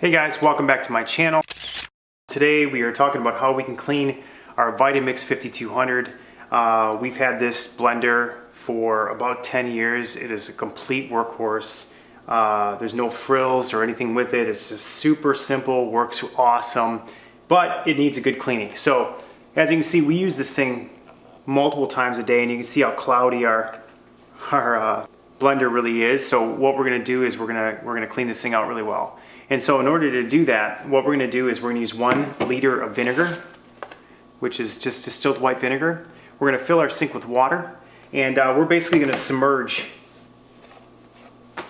Hey guys, welcome back to my channel. Today we are talking about how we can clean our Vitamix 5200. We've had this blender for about 10 years. It is a complete workhorse. There's no frills or anything with it. It's just super simple, works awesome, but it needs a good cleaning. So as you can see, we use this thing multiple times a day, and you can see how cloudy our blender really is. So what we're gonna do is we're gonna clean this thing out really well. And so in order to do that, what we're gonna do is we're gonna use 1 liter of vinegar, which is just distilled white vinegar. We're gonna fill our sink with water, and we're basically gonna submerge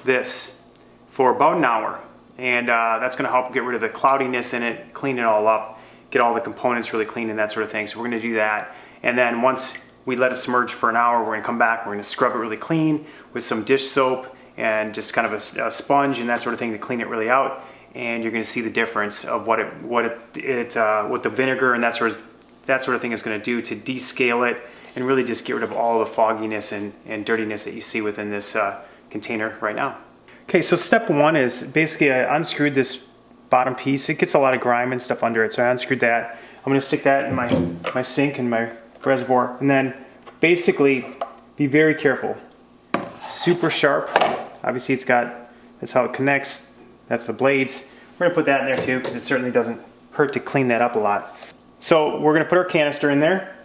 this for about an hour. And that's gonna help get rid of the cloudiness in it, clean it all up, get all the components really clean and that sort of thing. So we're gonna do that. And then once we let it submerge for an hour, we're gonna come back, we're gonna scrub it really clean with some dish soap and just kind of a sponge and that sort of thing to clean it really out. And you're going to see the difference of what the vinegar and that sort of thing is going to do to descale it and really just get rid of all the fogginess and dirtiness that you see within this container right now. Okay, so step 1 is basically I unscrewed this bottom piece. It gets a lot of grime and stuff under it, so I unscrewed that. I'm going to stick that in my sink and my reservoir, and then basically be very careful. Super sharp. Obviously that's how it connects. That's the blades. We're gonna put that in there too, because it certainly doesn't hurt to clean that up a lot. So we're gonna put our canister in there.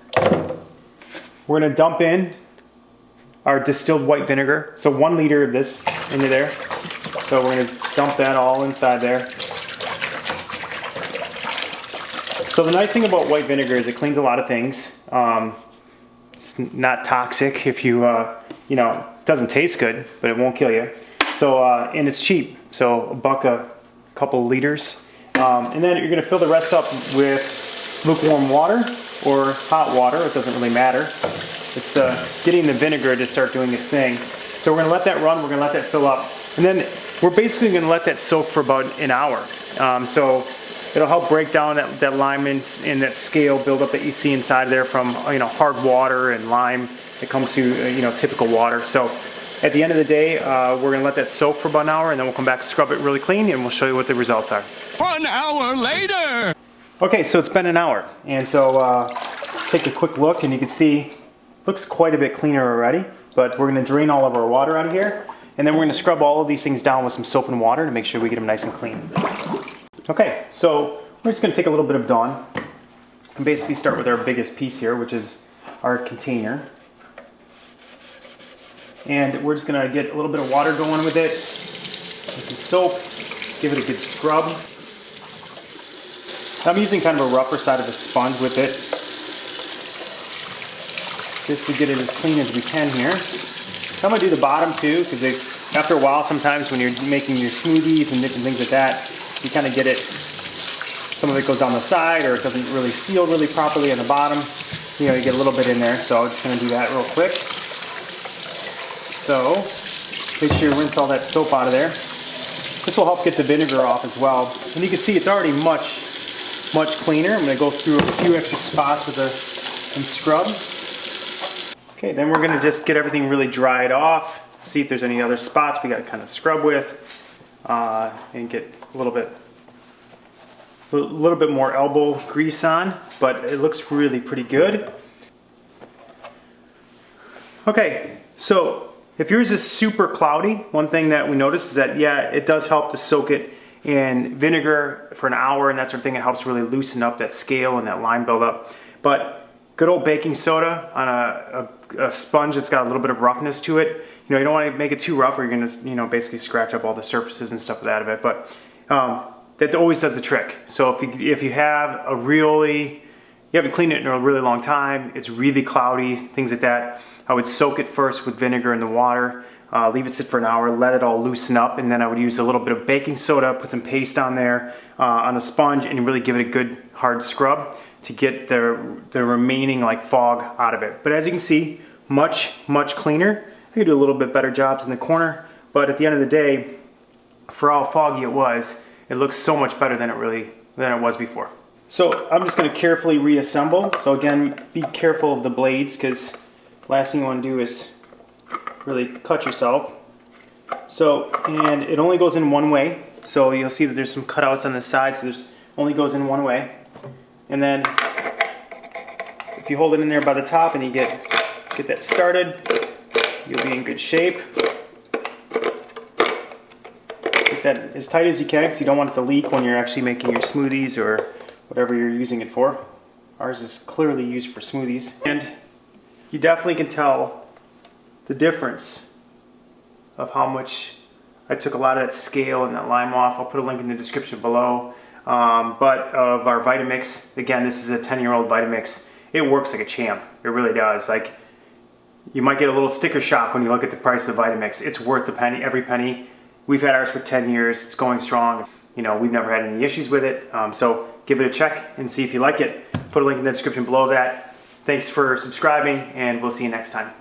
We're gonna dump in our distilled white vinegar. So 1 liter of this into there. So we're gonna dump that all inside there. So the nice thing about white vinegar is it cleans a lot of things. It's not toxic if you it doesn't taste good, but it won't kill you. So, and it's cheap, so $1 a couple liters. And then you're gonna fill the rest up with lukewarm water or hot water, it doesn't really matter. It's getting the vinegar to start doing its thing. So we're gonna let that run, we're gonna let that fill up. And then we're basically gonna let that soak for about an hour. So it'll help break down that lime and that scale buildup that you see inside there from hard water and lime that comes to typical water. So at the end of the day, we're going to let that soak for about an hour, and then we'll come back, scrub it really clean, and we'll show you what the results are. 1 hour later! Okay, so it's been an hour, and so take a quick look, and you can see looks quite a bit cleaner already, but we're going to drain all of our water out of here, and then we're going to scrub all of these things down with some soap and water to make sure we get them nice and clean. Okay, so we're just going to take a little bit of Dawn and basically start with our biggest piece here, which is our container. And we're just gonna get a little bit of water going with it, and some soap, give it a good scrub. I'm using kind of a rougher side of the sponge with it, just to get it as clean as we can here. I'm gonna do the bottom too, because after a while, sometimes when you're making your smoothies and different things like that, you kind of get it, some of it goes down the side, or it doesn't really seal really properly on the bottom. You get a little bit in there, so I'm just gonna do that real quick. So, make sure you rinse all that soap out of there. This will help get the vinegar off as well. And you can see it's already much cleaner. I'm going to go through a few extra spots with some scrub. Okay, then we're going to just get everything really dried off. See if there's any other spots we got to kind of scrub with. And get a little bit more elbow grease on. But it looks really pretty good. Okay, so if yours is super cloudy, one thing that we noticed is that, yeah, it does help to soak it in vinegar for an hour and that sort of thing. It helps really loosen up that scale and that lime buildup. But good old baking soda on a sponge that's got a little bit of roughness to it. You don't want to make it too rough, or you're going to, basically scratch up all the surfaces and stuff out of it. But that always does the trick. So if you have you haven't cleaned it in a really long time, it's really cloudy, things like that, I would soak it first with vinegar in the water, leave it sit for an hour, let it all loosen up, and then I would use a little bit of baking soda, put some paste on there on a sponge, and really give it a good hard scrub to get the remaining fog out of it. But as you can see, much cleaner. I could do a little bit better jobs in the corner, but at the end of the day, for how foggy it was, it looks so much better than it was before. So I'm just going to carefully reassemble. So again, be careful of the blades, because last thing you want to do is really cut yourself. So, and it only goes in one way. So you'll see that there's some cutouts on the side, so there's only goes in one way. And then if you hold it in there by the top and you get that started, you'll be in good shape. Get that as tight as you can because you don't want it to leak when you're actually making your smoothies or whatever you're using it for. Ours is clearly used for smoothies. And you definitely can tell the difference of how much I took a lot of that scale and that lime off. I'll put a link in the description below. But of our Vitamix, again, this is a 10-year-old Vitamix. It works like a champ. It really does. Like, you might get a little sticker shock when you look at the price of the Vitamix. It's worth the penny, every penny. We've had ours for 10 years. It's going strong. You know, we've never had any issues with it. So give it a check and see if you like it. Put a link in the description below that. Thanks for subscribing, and we'll see you next time.